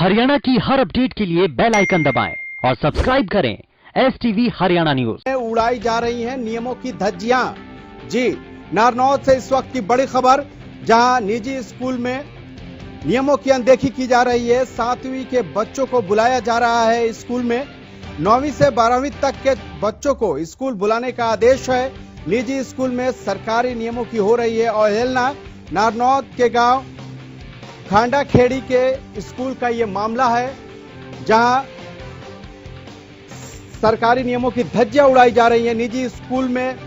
हरियाणा की हर अपडेट के लिए बेल आइकन दबाएं और सब्सक्राइब करें STV हरियाणा न्यूज। उड़ाई जा रही हैं नियमों की धज्जियां। जी, नारनौल से इस वक्त की बड़ी खबर, जहां निजी स्कूल में नियमों की अनदेखी की जा रही है। 7वीं के बच्चों को बुलाया जा रहा है स्कूल में। 9वीं से 12वीं तक के बच्चों को स्कूल बुलाने का आदेश है। निजी स्कूल में सरकारी नियमों की हो रही है अवहेलना। नारनौल के गांव खांडा खेड़ी के स्कूल का ये मामला है, जहां सरकारी नियमों की धज्जियां उड़ाई जा रही हैं। निजी स्कूल में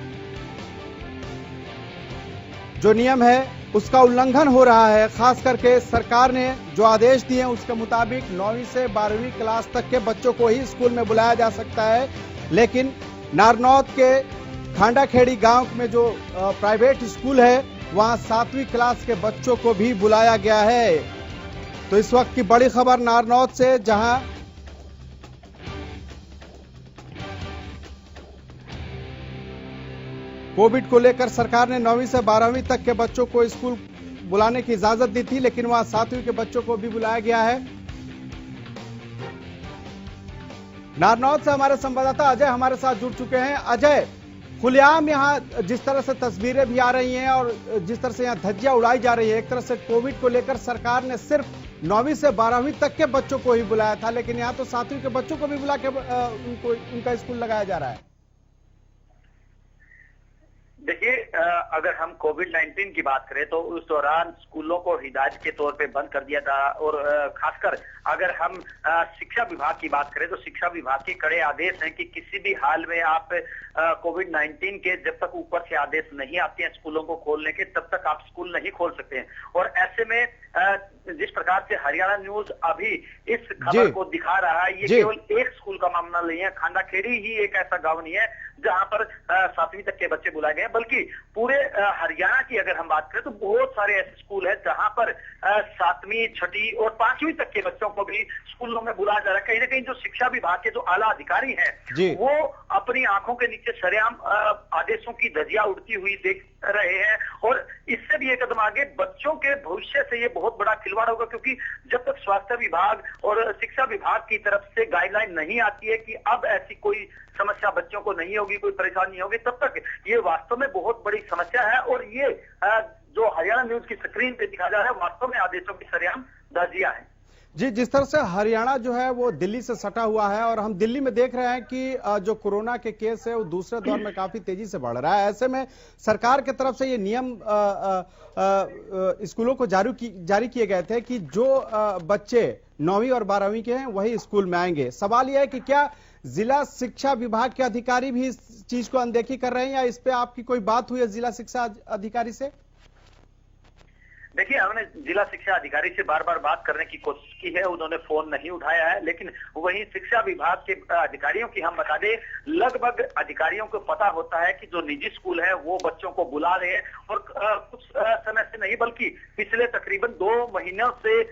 जो नियम है उसका उल्लंघन हो रहा है। खास करके सरकार ने जो आदेश दिए हैं उसके मुताबिक 9वीं से 12वीं क्लास तक के बच्चों को ही स्कूल में बुलाया जा सकता है, लेकिन नारनौल के खांडा खेड़ी गांव में जो प्राइवेट स्कूल है वहां 7वीं क्लास के बच्चों को भी बुलाया गया है। तो इस वक्त की बड़ी खबर नारनौल से, जहां कोविड को लेकर सरकार ने 9वीं से 12वीं तक के बच्चों को स्कूल बुलाने की इजाजत दी थी, लेकिन वहां 7वीं के बच्चों को भी बुलाया गया है। नारनौल से हमारे संवाददाता अजय हमारे साथ जुड़ चुके हैं। अजय, खुलेआम यहाँ जिस तरह से तस्वीरें भी आ रही हैं और जिस तरह से यहाँ धज्जियां उड़ाई जा रही है, एक तरह से कोविड को लेकर सरकार ने सिर्फ 9वीं से 12वीं तक के बच्चों को ही बुलाया था, लेकिन यहाँ तो 7वीं के बच्चों को भी बुला के उनका स्कूल लगाया जा रहा है। देखिए, अगर हम कोविड-19 की बात करें तो उस दौरान स्कूलों को हिदायत के तौर पे बंद कर दिया था, और खासकर अगर हम शिक्षा विभाग की बात करें तो शिक्षा विभाग के कड़े आदेश हैं कि किसी भी हाल में आप कोविड-19 के जब तक ऊपर से आदेश नहीं आते हैं स्कूलों को खोलने के, तब तक आप स्कूल नहीं खोल सकते हैं। और ऐसे में जिस प्रकार से हरियाणा न्यूज अभी इस खबर को दिखा रहा है, ये केवल एक स्कूल का मामला नहीं है। खांडा खेड़ी ही एक ऐसा गांव नहीं है जहां पर 7वीं तक के बच्चे बुलाए गए, बल्कि पूरे हरियाणा की अगर हम बात करें तो बहुत सारे ऐसे स्कूल हैं जहां पर 7वीं, 6वीं और 5वीं तक के बच्चों को भी स्कूलों में बुलाया जा रहा है। कहीं ना कहीं जो शिक्षा विभाग के जो आला अधिकारी हैं वो अपनी आंखों के नीचे सरेआम आदेशों की धज्जियां उड़ती हुई देख रहे हैं, और इससे भी एक कदम आगे बच्चों के भविष्य से ये बहुत बड़ा खिलवाड़ होगा, क्योंकि जब तक स्वास्थ्य विभाग और शिक्षा विभाग की तरफ से गाइडलाइन नहीं आती है कि अब ऐसी कोई समस्या बच्चों को नहीं होगी, कोई परेशानी नहीं होगी, तब तक ये वास्तव में बहुत बड़ी समस्या है। और ये जो हरियाणा न्यूज की स्क्रीन पे दिखा जा रहा है वास्तव में आदेशों की सरेआम धज्जियां हैं। जी, जिस तरह से हरियाणा जो है वो दिल्ली से सटा हुआ है, और हम दिल्ली में देख रहे हैं कि जो कोरोना के केस है वो दूसरे दौर में काफी तेजी से बढ़ रहा है। ऐसे में सरकार की तरफ से ये नियम स्कूलों को जारी किए गए थे कि जो बच्चे 9वीं और 12वीं के हैं वही स्कूल में आएंगे। सवाल यह है कि क्या जिला शिक्षा विभाग के अधिकारी भी इस चीज को अनदेखी कर रहे हैं, या इस पे आपकी कोई बात हुई है जिला शिक्षा अधिकारी से? देखिए, हमने जिला शिक्षा अधिकारी से बार बार बात करने की कोशिश की है, उन्होंने फोन नहीं उठाया है। लेकिन वहीं शिक्षा विभाग के अधिकारियों की हम बता दें, लगभग अधिकारियों को पता होता है कि जो निजी स्कूल है वो बच्चों को बुला रहे हैं, और कुछ समय से नहीं बल्कि पिछले तकरीबन 2 महीनों से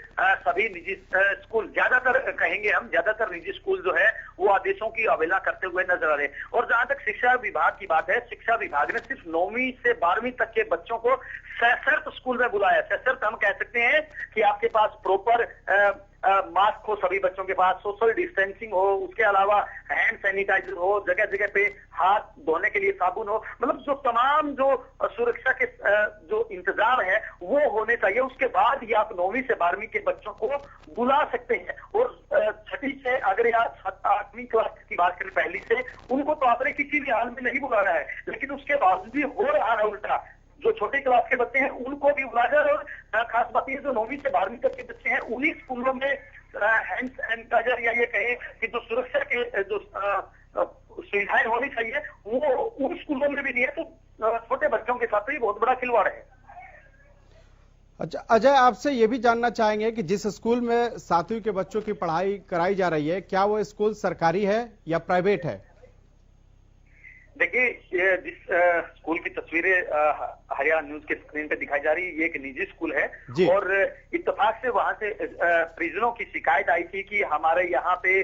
सभी निजी स्कूल, ज्यादातर निजी स्कूल जो है वो आदेशों की अवहेलना करते हुए नजर आ रहे हैं। और जहां तक शिक्षा विभाग की बात है, शिक्षा विभाग ने सिर्फ 9वीं से 12वीं तक के बच्चों को सशर्त स्कूल में बुलाया। सशर्त हम कह सकते हैं कि आपके पास प्रॉपर मास्क हो, सभी बच्चों के पास सोशल डिस्टेंसिंग हो, उसके अलावा हैंड सैनिटाइजर हो, जगह जगह पे हाथ धोने के लिए साबुन हो, मतलब जो तमाम जो सुरक्षा के जो इंतजाम है वो होने चाहिए। उसके बाद ही आप 9वीं से 12वीं के बच्चों को बुला सकते हैं। और 6वीं से अगर या 8वीं क्लास की बात करें पहली से, उनको तो आपने किसी भी हाल में नहीं बुलाना है, लेकिन उसके बावजूद भी हो रहा है उल्टा। जो छोटे क्लास के बच्चे हैं उनको भी बुलाया जा रहा है, और खास बात ये जो 9वीं से 12वीं तक के बच्चे हैं उन्हीं स्कूलों में हैंड सैनिटाइजर या ये कहें कि जो सुरक्षा के जो सुविधाएं होनी चाहिए वो उन स्कूलों में भी नहीं है। तो छोटे बच्चों के साथ ही बहुत बड़ा खिलवाड़ है। अच्छा अजय, आपसे ये भी जानना चाहेंगे कि जिस स्कूल में 7वीं के बच्चों की पढ़ाई कराई जा रही है, क्या वो स्कूल सरकारी है या प्राइवेट है? देखिए, जिस स्कूल की तस्वीरें हरियाणा न्यूज के स्क्रीन पे दिखाई जा रही है, ये एक निजी स्कूल है, और इत्तेफाक से वहां से परिजनों की शिकायत आई थी कि हमारे यहाँ पे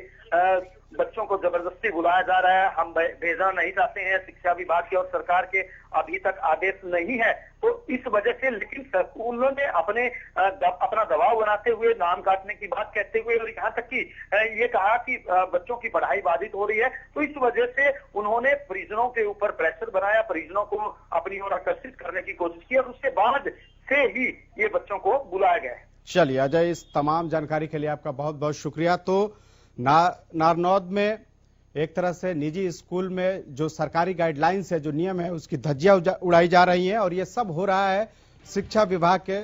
बच्चों को जबरदस्ती बुलाया जा रहा है, हम भेजना नहीं चाहते हैं, शिक्षा विभाग के और सरकार के अभी तक आदेश नहीं है, तो इस वजह से। लेकिन स्कूलों ने अपना दबाव बनाते हुए, नाम काटने की बात कहते हुए और यहाँ तक कि ये कहा कि बच्चों की पढ़ाई बाधित हो रही है, तो इस वजह से उन्होंने परिजनों के ऊपर प्रेशर बनाया, परिजनों को अपनी ओर आकर्षित करने की कोशिश की और उसके बाद से ही ये बच्चों को बुलाया गया है। चलिए अजय, इस तमाम जानकारी के लिए आपका बहुत बहुत शुक्रिया। तो नारनौद में एक तरह से निजी स्कूल में जो सरकारी गाइडलाइंस है, जो नियम है, उसकी धज्जियां उड़ाई जा रही हैं और ये सब हो रहा है शिक्षा विभाग के